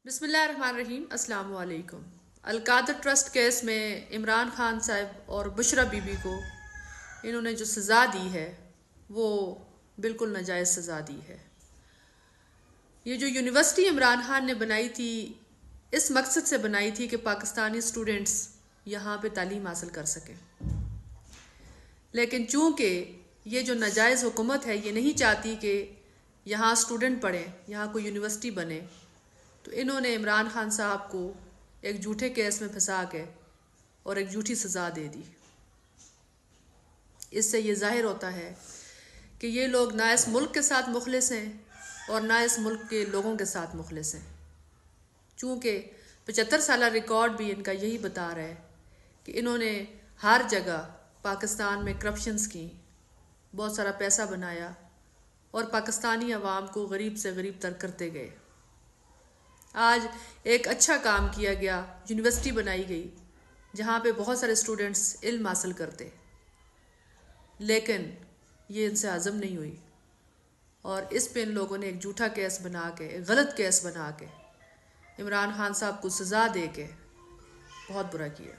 بسم اللہ الرحمن الرحیم۔ السلام علیکم۔ القادر ٹرسٹ کیس میں عمران خان صاحب اور بشرا بی بی کو انہوں نے جو سزا دی ہے وہ بالکل ناجائز سزا دی ہے۔ یہ جو یونیورسٹی عمران خان نے بنائی تھی اس مقصد سے بنائی تھی کہ پاکستانی اسٹوڈنٹس یہاں پہ تعلیم حاصل کر سکیں، لیکن چونکہ یہ جو ناجائز حکومت ہے یہ نہیں چاہتی کہ یہاں اسٹوڈنٹ پڑھیں، یہاں کوئی یونیورسٹی بنے، تو انہوں نے عمران خان صاحب کو ایک جھوٹے کیس میں پھنسا کے اور ایک جھوٹی سزا دے دی۔ اس سے یہ ظاہر ہوتا ہے کہ یہ لوگ نہ اس ملک کے ساتھ مخلص ہیں اور نہ اس ملک کے لوگوں کے ساتھ مخلص ہیں، چونکہ 75 سالہ ریکارڈ بھی ان کا یہی بتا رہا ہے کہ انہوں نے ہر جگہ پاکستان میں کرپشنز کی، بہت سارا پیسہ بنایا اور پاکستانی عوام کو غریب سے غریب تر کرتے گئے۔ آج ایک اچھا کام کیا گیا، یونیورسٹی بنائی گئی جہاں پہ بہت سارے اسٹوڈنٹس علم حاصل کرتے، لیکن یہ ان سے ہضم نہیں ہوئی اور اس پہ ان لوگوں نے ایک جھوٹا کیس بنا کے، ایک غلط کیس بنا کے عمران خان صاحب کو سزا دے کے بہت برا کیا۔